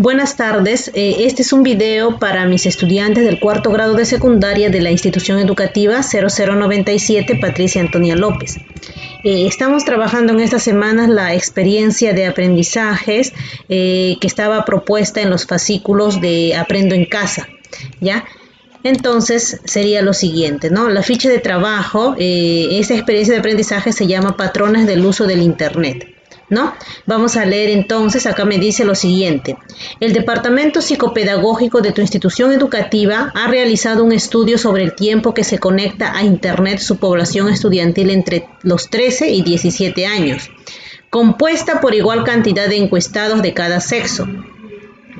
Buenas tardes, este es un video para mis estudiantes del cuarto grado de secundaria de la institución educativa 0097 Patricia Antonia López. Estamos trabajando en estas semanas la experiencia de aprendizajes que estaba propuesta en los fascículos de Aprendo en Casa, ¿ya? Entonces sería lo siguiente, ¿no? La ficha de trabajo, esa experiencia de aprendizaje se llama Patrones del uso del Internet, ¿no? Vamos a leer entonces, acá me dice lo siguiente. El Departamento Psicopedagógico de tu institución educativa ha realizado un estudio sobre el tiempo que se conecta a Internet su población estudiantil entre los 13 y 17 años, compuesta por igual cantidad de encuestados de cada sexo.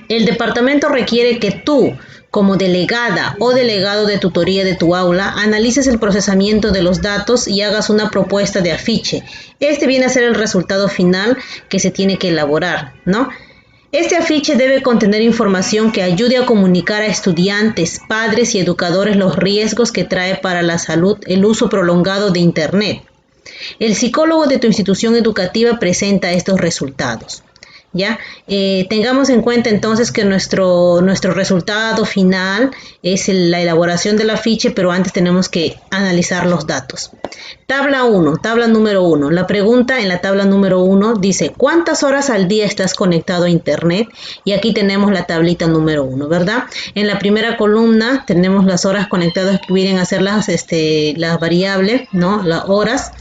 El departamento requiere que tú, como delegada o delegado de tutoría de tu aula, analices el procesamiento de los datos y hagas una propuesta de afiche. Este viene a ser el resultado final que se tiene que elaborar, ¿no? Este afiche debe contener información que ayude a comunicar a estudiantes, padres y educadores los riesgos que trae para la salud el uso prolongado de Internet. El psicólogo de tu institución educativa presenta estos resultados. ¿Ya? Tengamos en cuenta entonces que nuestro resultado final es la elaboración del afiche, pero antes tenemos que analizar los datos. Tabla 1, tabla número 1. La pregunta en la tabla número 1 dice, ¿cuántas horas al día estás conectado a Internet? Y aquí tenemos la tablita número 1, ¿verdad? En la primera columna tenemos las horas conectadas que vienen a ser las variables, ¿no? Las horas.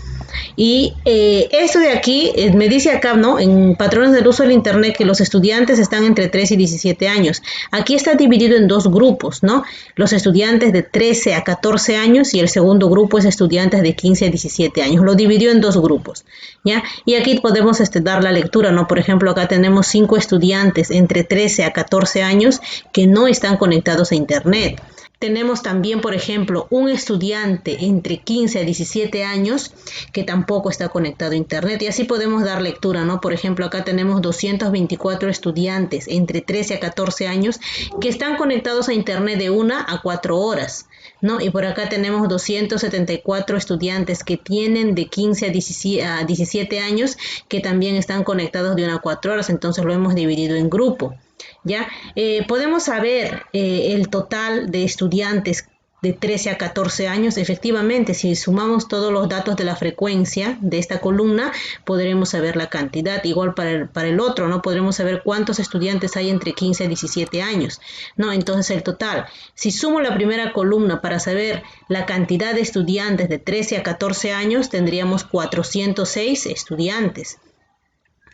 Y esto de aquí me dice acá, ¿no? En patrones del uso del Internet que los estudiantes están entre 13 y 17 años. Aquí está dividido en dos grupos, ¿no? Los estudiantes de 13 a 14 años y el segundo grupo es estudiantes de 15 a 17 años. Lo dividió en dos grupos, ¿ya? Y aquí podemos dar la lectura, ¿no? Por ejemplo, acá tenemos 5 estudiantes entre 13 a 14 años que no están conectados a Internet. Tenemos también, por ejemplo, un estudiante entre 15 a 17 años que tampoco está conectado a Internet y así podemos dar lectura, ¿no? Por ejemplo, acá tenemos 224 estudiantes entre 13 a 14 años que están conectados a Internet de 1 a 4 horas, ¿no? Y por acá tenemos 274 estudiantes que tienen de 15 a 17 años que también están conectados de 1 a 4 horas, entonces lo hemos dividido en grupo. ¿Ya? Podemos saber el total de estudiantes de 13 a 14 años. Efectivamente, si sumamos todos los datos de la frecuencia de esta columna, podremos saber la cantidad. Igual para el otro, ¿no? Podremos saber cuántos estudiantes hay entre 15 a 17 años, ¿no? Entonces, el total. Si sumo la primera columna para saber la cantidad de estudiantes de 13 a 14 años, tendríamos 406 estudiantes.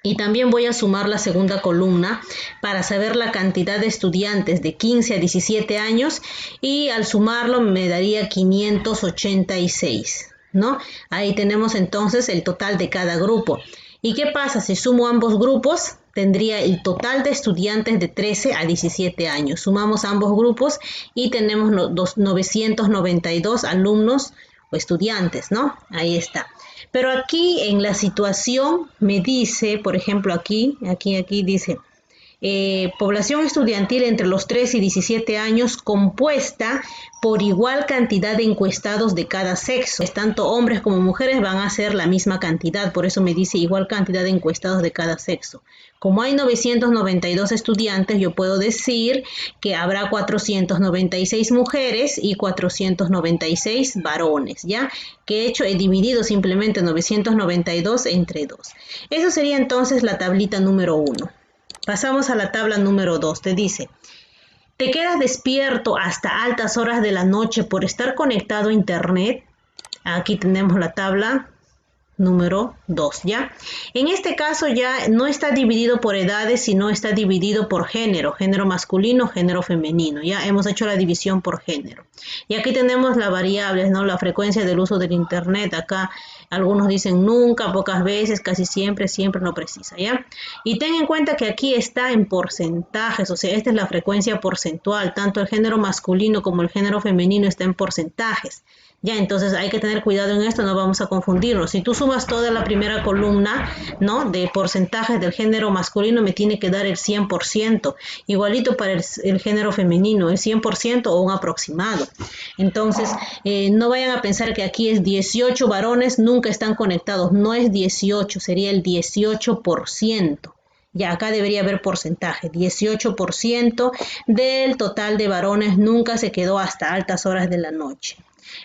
Y también voy a sumar la segunda columna para saber la cantidad de estudiantes de 15 a 17 años y al sumarlo me daría 586, ¿no? Ahí tenemos entonces el total de cada grupo. ¿Y qué pasa si sumo ambos grupos? Tendría el total de estudiantes de 13 a 17 años. Sumamos ambos grupos y tenemos 992 alumnos o estudiantes, ¿no? Ahí está. Pero aquí en la situación me dice, por ejemplo, aquí dice, población estudiantil entre los 13 y 17 años compuesta por igual cantidad de encuestados de cada sexo. Tanto hombres como mujeres van a ser la misma cantidad, por eso me dice igual cantidad de encuestados de cada sexo. Como hay 992 estudiantes, yo puedo decir que habrá 496 mujeres y 496 varones, ¿ya? ¿Qué he hecho? He dividido simplemente 992 entre 2. Eso sería entonces la tablita número 1. Pasamos a la tabla número 2. Te dice, ¿te quedas despierto hasta altas horas de la noche por estar conectado a Internet? Aquí tenemos la tabla número 2, ¿ya? En este caso ya no está dividido por edades, sino está dividido por género masculino, género femenino, ¿ya? Hemos hecho la división por género. Y aquí tenemos las variables, ¿no? La frecuencia del uso del Internet, acá algunos dicen nunca, pocas veces, casi siempre, siempre no precisa, ¿ya? Y ten en cuenta que aquí está en porcentajes, o sea, esta es la frecuencia porcentual, tanto el género masculino como el género femenino está en porcentajes. Ya, entonces hay que tener cuidado en esto, no vamos a confundirnos. Si tú sumas toda la primera columna, ¿no? De porcentajes del género masculino, me tiene que dar el 100%. Igualito para el género femenino, el 100% o un aproximado. Entonces, no vayan a pensar que aquí es 18 varones, nunca están conectados. No es 18, sería el 18%. Ya acá debería haber porcentaje. 18% del total de varones nunca se quedó hasta altas horas de la noche.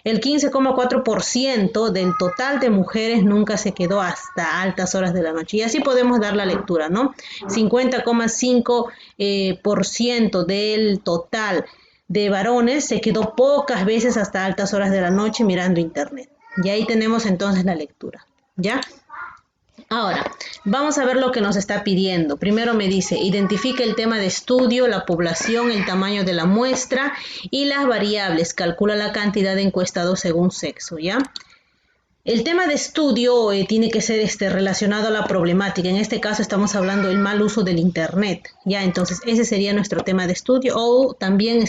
El 15,4% del total de mujeres nunca se quedó hasta altas horas de la noche. Y así podemos dar la lectura, ¿no? 50,5% del total de varones se quedó pocas veces hasta altas horas de la noche mirando internet. Y ahí tenemos entonces la lectura, ¿ya? Ahora, vamos a ver lo que nos está pidiendo. Primero me dice, identifica el tema de estudio, la población, el tamaño de la muestra y las variables. Calcula la cantidad de encuestados según sexo, ¿ya? El tema de estudio tiene que ser relacionado a la problemática. En este caso estamos hablando del mal uso del internet, ¿ya? Entonces ese sería nuestro tema de estudio. O también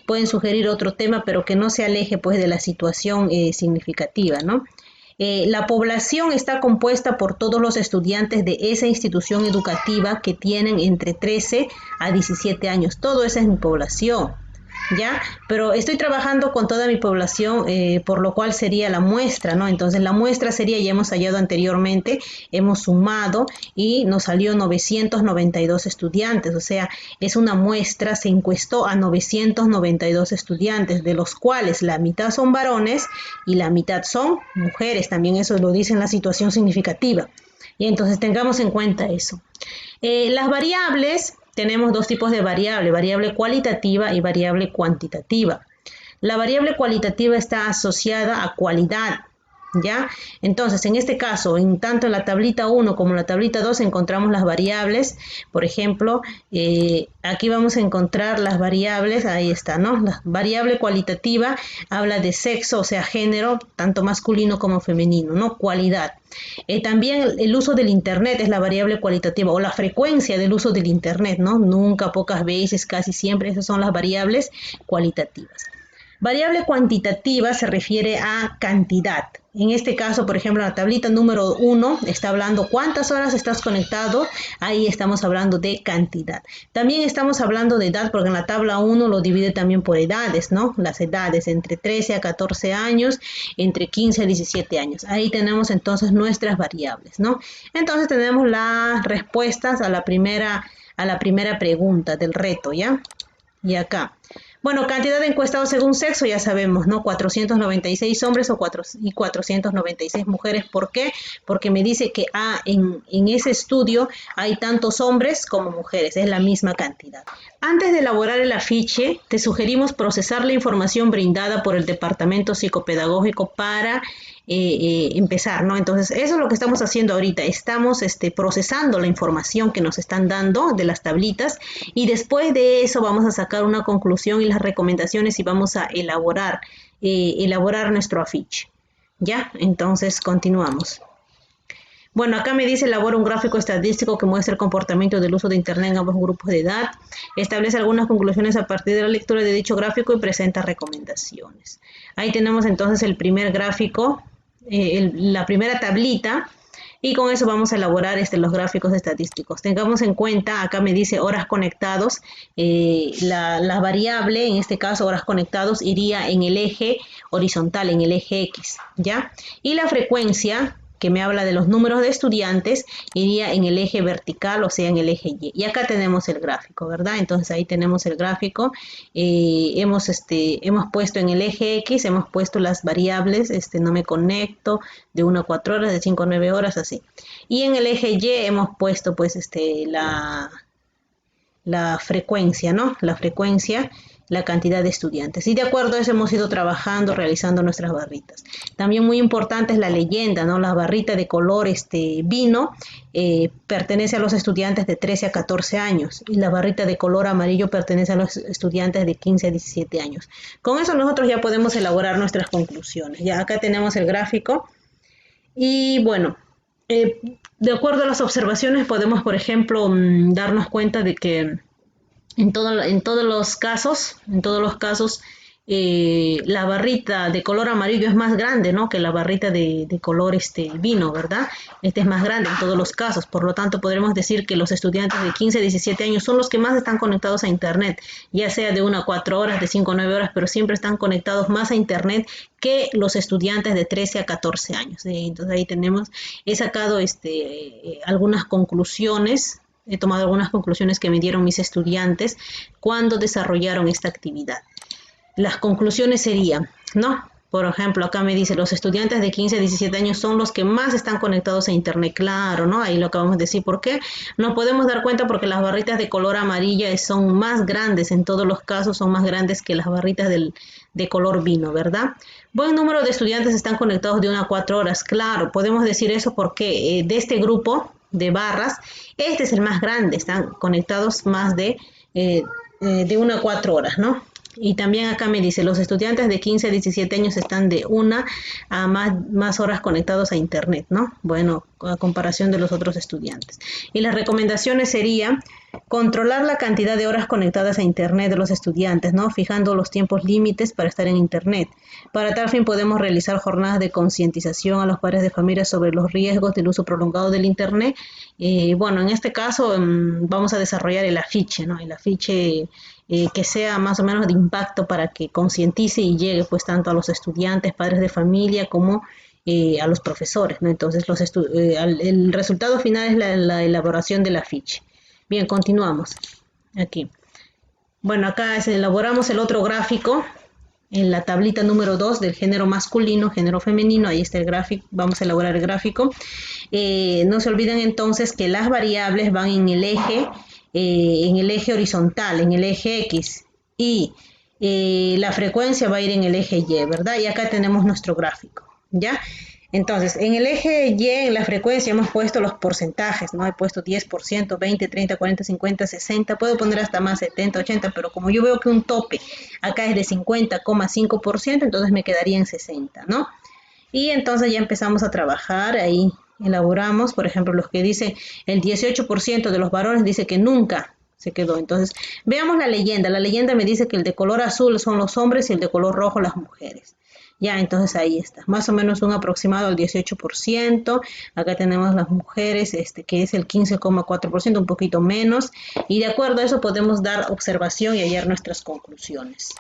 pueden sugerir otro tema, pero que no se aleje pues de la situación significativa, ¿no? La población está compuesta por todos los estudiantes de esa institución educativa que tienen entre 13 a 17 años. Todo esa es mi población, ¿ya? Pero estoy trabajando con toda mi población, por lo cual sería la muestra, ¿no? Entonces la muestra sería, ya hemos hallado anteriormente, hemos sumado y nos salió 992 estudiantes, o sea, es una muestra, se encuestó a 992 estudiantes, de los cuales la mitad son varones y la mitad son mujeres, también eso lo dice en la situación significativa. Y entonces tengamos en cuenta eso. Las variables, tenemos dos tipos de variable cualitativa y variable cuantitativa. La variable cualitativa está asociada a cualidad, ¿ya? Entonces, en este caso, tanto en la tablita 1 como en la tablita 2 encontramos las variables. Por ejemplo, aquí vamos a encontrar las variables, ahí está, ¿no? La variable cualitativa habla de sexo, o sea, género, tanto masculino como femenino, ¿no? Cualidad. También el uso del internet es la variable cualitativa, o la frecuencia del uso del internet, ¿no? Nunca, pocas veces, casi siempre, esas son las variables cualitativas. Variable cuantitativa se refiere a cantidad. En este caso, por ejemplo, la tablita número 1 está hablando cuántas horas estás conectado. Ahí estamos hablando de cantidad. También estamos hablando de edad, porque en la tabla 1 lo divide también por edades, ¿no? Las edades entre 13 a 14 años, entre 15 a 17 años. Ahí tenemos entonces nuestras variables, ¿no? Entonces tenemos las respuestas a la primera pregunta del reto, ¿ya? Y acá. Bueno, cantidad de encuestados según sexo, ya sabemos, ¿no? 496 hombres y 496 mujeres. ¿Por qué? Porque me dice que en ese estudio hay tantos hombres como mujeres, es la misma cantidad. Antes de elaborar el afiche, te sugerimos procesar la información brindada por el Departamento Psicopedagógico para empezar, ¿no? Entonces, eso es lo que estamos haciendo ahorita. Estamos procesando la información que nos están dando de las tablitas y después de eso vamos a sacar una conclusión y las recomendaciones y vamos a elaborar nuestro afiche. ¿Ya? Entonces, continuamos. Bueno, acá me dice, elabora un gráfico estadístico que muestra el comportamiento del uso de Internet en ambos grupos de edad. Establece algunas conclusiones a partir de la lectura de dicho gráfico y presenta recomendaciones. Ahí tenemos entonces el primer gráfico, la primera tablita, y con eso vamos a elaborar los gráficos estadísticos. Tengamos en cuenta, acá me dice horas conectados, la variable, en este caso horas conectados, iría en el eje horizontal, en el eje X, ¿ya? Y la frecuencia, que me habla de los números de estudiantes, iría en el eje vertical, o sea, en el eje Y. Y acá tenemos el gráfico, ¿verdad? Entonces ahí tenemos el gráfico. Hemos puesto en el eje X, hemos puesto las variables, no me conecto, de 1 a 4 horas, de 5 a 9 horas, así. Y en el eje Y hemos puesto, pues, la frecuencia, ¿no? La frecuencia, la cantidad de estudiantes. Y de acuerdo a eso hemos ido trabajando, realizando nuestras barritas. También muy importante es la leyenda, ¿no? La barrita de color vino pertenece a los estudiantes de 13 a 14 años y la barrita de color amarillo pertenece a los estudiantes de 15 a 17 años. Con eso nosotros ya podemos elaborar nuestras conclusiones. Ya acá tenemos el gráfico y bueno, de acuerdo a las observaciones podemos, por ejemplo, darnos cuenta de que en todos los casos, la barrita de color amarillo es más grande, ¿no? Que la barrita de color vino, ¿verdad? Este es más grande en todos los casos, por lo tanto podremos decir que los estudiantes de 15 a 17 años son los que más están conectados a Internet, ya sea de 1 a 4 horas, de 5 a 9 horas, pero siempre están conectados más a Internet que los estudiantes de 13 a 14 años. Entonces ahí he sacado algunas conclusiones. He tomado algunas conclusiones que me dieron mis estudiantes cuando desarrollaron esta actividad. Las conclusiones serían, ¿no? Por ejemplo, acá me dice, los estudiantes de 15 a 17 años son los que más están conectados a Internet. Claro, ¿no? Ahí lo acabamos de decir. ¿Por qué? Nos podemos dar cuenta porque las barritas de color amarilla son más grandes, en todos los casos son más grandes que las barritas de color vino, ¿verdad? Buen número de estudiantes están conectados de 1 a 4 horas. Claro, podemos decir eso porque de este grupo de barras, este es el más grande, están conectados más de 1 a 4 horas, ¿no? Y también acá me dice, los estudiantes de 15 a 17 años están de 1 a más horas conectados a Internet, ¿no? Bueno, a comparación de los otros estudiantes. Y las recomendaciones serían controlar la cantidad de horas conectadas a Internet de los estudiantes, ¿no? Fijando los tiempos límites para estar en Internet. Para tal fin podemos realizar jornadas de concientización a los padres de familia sobre los riesgos del uso prolongado del Internet. Bueno, en este caso vamos a desarrollar el afiche, ¿no? El afiche que sea más o menos de impacto para que concientice y llegue pues tanto a los estudiantes, padres de familia como a los profesores, ¿no? Entonces el resultado final es la elaboración del afiche. Bien, continuamos aquí. Bueno, acá elaboramos el otro gráfico en la tablita número 2 del género masculino, género femenino. Ahí está el gráfico, vamos a elaborar el gráfico. No se olviden entonces que las variables van en el eje horizontal, en el eje X, y la frecuencia va a ir en el eje Y, ¿verdad? Y acá tenemos nuestro gráfico, ¿ya? Entonces, en el eje Y, en la frecuencia, hemos puesto los porcentajes, ¿no? He puesto 10%, 20, 30, 40, 50, 60, puedo poner hasta más, 70, 80, pero como yo veo que un tope acá es de 50,5%, entonces me quedaría en 60, ¿no? Y entonces ya empezamos a trabajar, ahí elaboramos, por ejemplo, los que dice el 18% de los varones dice que nunca se quedó. Entonces, veamos la leyenda me dice que el de color azul son los hombres y el de color rojo las mujeres. Ya, entonces ahí está, más o menos un aproximado al 18%, acá tenemos las mujeres, que es el 15,4%, un poquito menos, y de acuerdo a eso podemos dar observación y hallar nuestras conclusiones.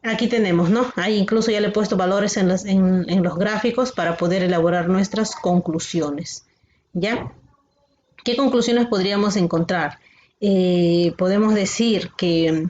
Aquí tenemos, ¿no? Ahí incluso ya le he puesto valores en los gráficos para poder elaborar nuestras conclusiones, ¿ya? ¿Qué conclusiones podríamos encontrar? Podemos decir que,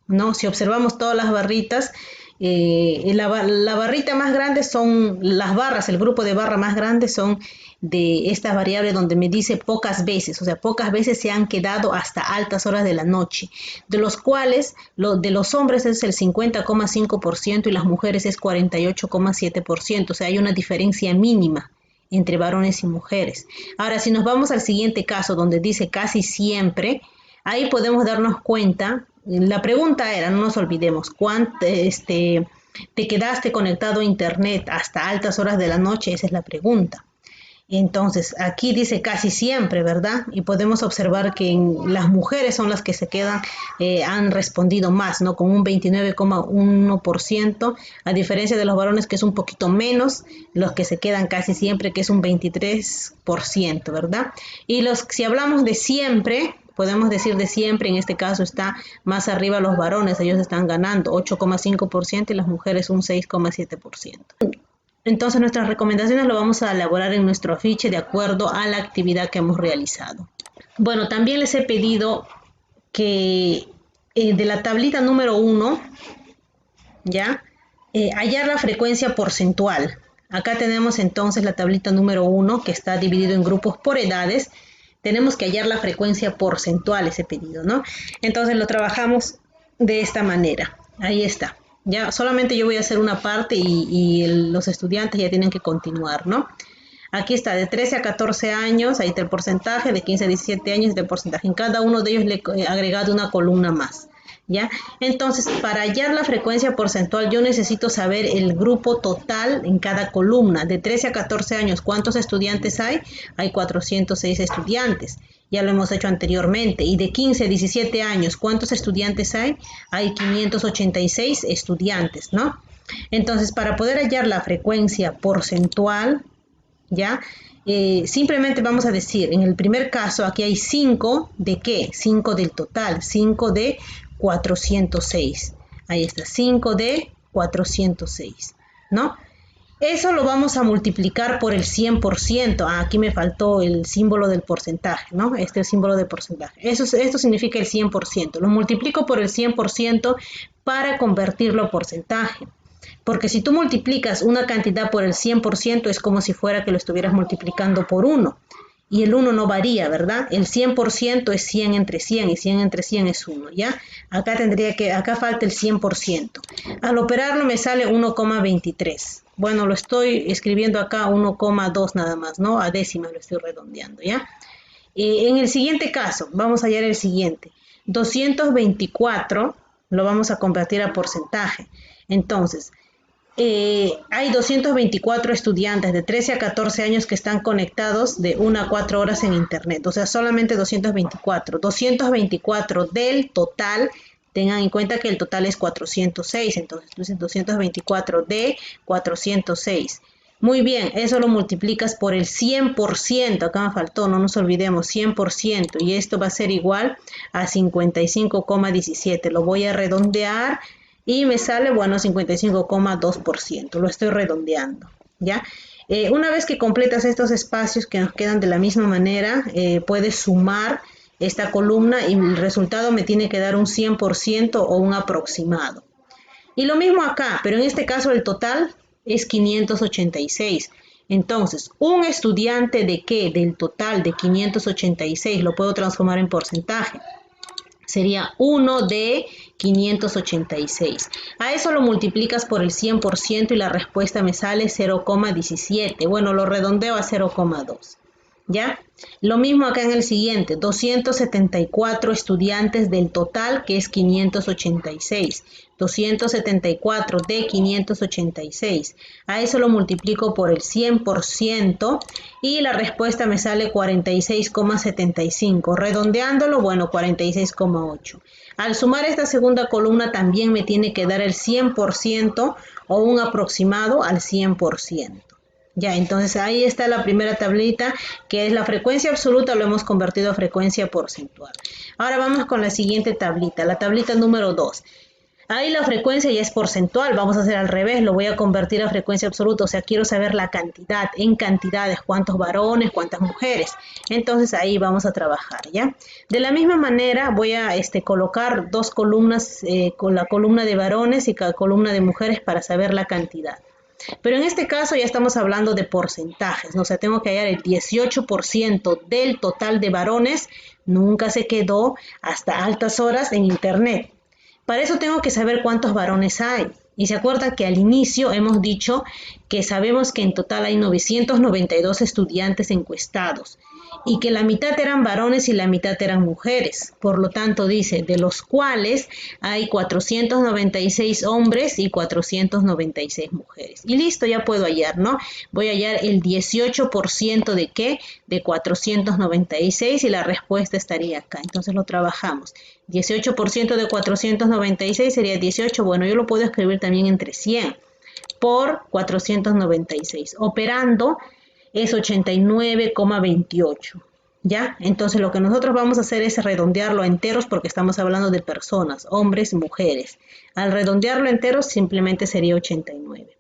¿no? Si observamos todas las barritas, la barrita más grande son las barras, el grupo de barra más grande son de esta variable donde me dice pocas veces, o sea, pocas veces se han quedado hasta altas horas de la noche, de los cuales de los hombres es el 50,5% y las mujeres es 48,7%, o sea, hay una diferencia mínima entre varones y mujeres. Ahora, si nos vamos al siguiente caso donde dice casi siempre, ahí podemos darnos cuenta. La pregunta era, no nos olvidemos, ¿te quedaste conectado a Internet hasta altas horas de la noche? Esa es la pregunta. Entonces, aquí dice casi siempre, ¿verdad? Y podemos observar que las mujeres son las que se quedan, han respondido más, ¿no? Con un 29,1%, a diferencia de los varones, que es un poquito menos, los que se quedan casi siempre, que es un 23%, ¿verdad? Y si hablamos de siempre, podemos decir de siempre, en este caso está más arriba los varones, ellos están ganando 8,5% y las mujeres un 6,7%. Entonces nuestras recomendaciones lo vamos a elaborar en nuestro afiche de acuerdo a la actividad que hemos realizado. Bueno, también les he pedido que de la tablita número 1, ¿ya? Hallar la frecuencia porcentual. Acá tenemos entonces la tablita número 1 que está dividido en grupos por edades. Tenemos que hallar la frecuencia porcentual, ese pedido, ¿no? Entonces lo trabajamos de esta manera. Ahí está. Ya solamente yo voy a hacer una parte y los estudiantes ya tienen que continuar, ¿no? Aquí está, de 13 a 14 años, ahí está el porcentaje, de 15 a 17 años está el porcentaje. En cada uno de ellos le he agregado una columna más. ¿Ya? Entonces, para hallar la frecuencia porcentual, yo necesito saber el grupo total en cada columna. De 13 a 14 años, ¿cuántos estudiantes hay? Hay 406 estudiantes. Ya lo hemos hecho anteriormente. Y de 15 a 17 años, ¿cuántos estudiantes hay? Hay 586 estudiantes, ¿no? Entonces, para poder hallar la frecuencia porcentual, ¿ya? Simplemente vamos a decir, en el primer caso, aquí hay 5 de qué, 5 del total, 5 de 406. Ahí está, 5 de 406, ¿no? Eso lo vamos a multiplicar por el 100%. Ah, aquí me faltó el símbolo del porcentaje, ¿no? Este es el símbolo de porcentaje. Esto significa el 100%. Lo multiplico por el 100% para convertirlo a porcentaje. Porque si tú multiplicas una cantidad por el 100% es como si fuera que lo estuvieras multiplicando por 1. Y el 1 no varía, ¿verdad? El 100% es 100 entre 100 y 100 entre 100 es 1, ¿ya? Acá falta el 100%. Al operarlo me sale 1,23. Bueno, lo estoy escribiendo acá 1,2 nada más, ¿no? A décima lo estoy redondeando, ¿ya? En el siguiente caso, vamos a hallar el siguiente. 224 lo vamos a convertir a porcentaje. Entonces, hay 224 estudiantes de 13 a 14 años que están conectados de 1 a 4 horas en internet, o sea, solamente 224. 224 del total, tengan en cuenta que el total es 406, entonces 224 de 406. Muy bien, eso lo multiplicas por el 100%, acá me faltó, no nos olvidemos, 100%, y esto va a ser igual a 55,17. Lo voy a redondear y me sale, bueno, 55,2%, lo estoy redondeando, ¿ya? Una vez que completas estos espacios que nos quedan de la misma manera, puedes sumar esta columna y el resultado me tiene que dar un 100% o un aproximado. Y lo mismo acá, pero en este caso el total es 586. Entonces, un estudiante de qué? Del total de 586, lo puedo transformar en porcentaje. Sería 1 de 586. A eso lo multiplicas por el 100% y la respuesta me sale 0,17. Bueno, lo redondeo a 0,2. ¿Ya? Lo mismo acá en el siguiente, 274 estudiantes del total, que es 586. 274 de 586. A eso lo multiplico por el 100% y la respuesta me sale 46,75. Redondeándolo, bueno, 46,8. Al sumar esta segunda columna también me tiene que dar el 100% o un aproximado al 100%. Ya, entonces ahí está la primera tablita, que es la frecuencia absoluta, lo hemos convertido a frecuencia porcentual. Ahora vamos con la siguiente tablita, la tablita número 2. Ahí la frecuencia ya es porcentual, vamos a hacer al revés, lo voy a convertir a frecuencia absoluta, o sea, quiero saber la cantidad, en cantidades, cuántos varones, cuántas mujeres. Entonces ahí vamos a trabajar, ¿ya? De la misma manera voy a colocar dos columnas, con la columna de varones y la columna de mujeres para saber la cantidad. Pero en este caso ya estamos hablando de porcentajes, ¿no? O sea, tengo que hallar el 18% del total de varones, nunca se quedó hasta altas horas en internet. Para eso tengo que saber cuántos varones hay. Y se acuerdan que al inicio hemos dicho que sabemos que en total hay 992 estudiantes encuestados y que la mitad eran varones y la mitad eran mujeres. Por lo tanto, dice, de los cuales hay 496 hombres y 496 mujeres. Y listo, ya puedo hallar, ¿no? Voy a hallar el 18% de ¿qué? De 496 y la respuesta estaría acá. Entonces lo trabajamos. 18% de 496 sería 18. Bueno, yo lo puedo escribir también entre 100 por 496. Operando es 89,28. ¿Ya? Entonces lo que nosotros vamos a hacer es redondearlo a enteros porque estamos hablando de personas, hombres y mujeres. Al redondearlo a enteros simplemente sería 89.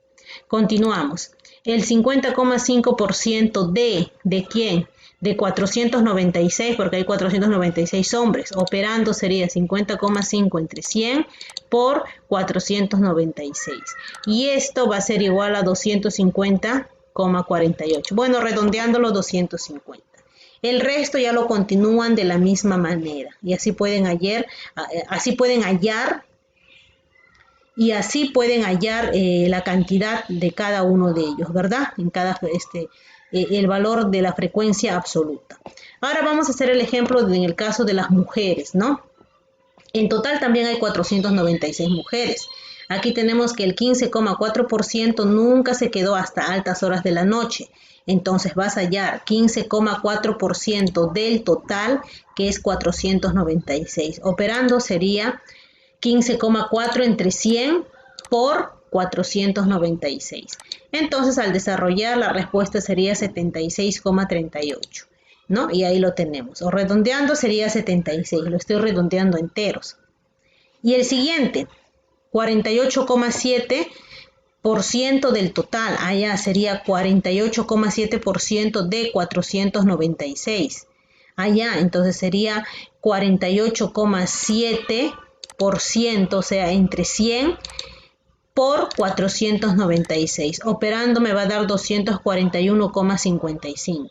Continuamos. El 50,5% ¿de quién? De 496, porque hay 496 hombres. Operando sería 50,5 entre 100 por 496. Y esto va a ser igual a 250,48. Bueno, redondeándolo 250. El resto ya lo continúan de la misma manera. Y así pueden hallar la cantidad de cada uno de ellos, ¿verdad? En cada el valor de la frecuencia absoluta. Ahora vamos a hacer el ejemplo en el caso de las mujeres, ¿no? En total también hay 496 mujeres. Aquí tenemos que el 15,4% nunca se quedó hasta altas horas de la noche. Entonces vas a hallar 15,4% del total, que es 496. Operando sería 15,4 entre 100 por 496. Entonces, al desarrollar, la respuesta sería 76,38, ¿no? Y ahí lo tenemos. O redondeando sería 76. Lo estoy redondeando enteros. Y el siguiente, 48,7% del total. Allá sería 48,7% de 496. Allá, entonces sería 48,7%, o sea, entre 100 por 496. Operando me va a dar 241,55.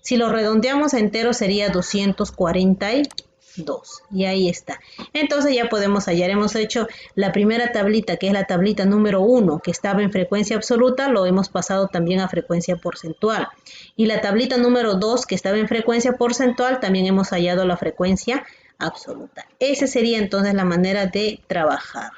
Si lo redondeamos a entero sería 242. Y ahí está. Entonces ya podemos hallar. Hemos hecho la primera tablita, que es la tablita número 1, que estaba en frecuencia absoluta, lo hemos pasado también a frecuencia porcentual. Y la tablita número 2, que estaba en frecuencia porcentual, también hemos hallado la frecuencia absoluta. Esa sería entonces la manera de trabajar.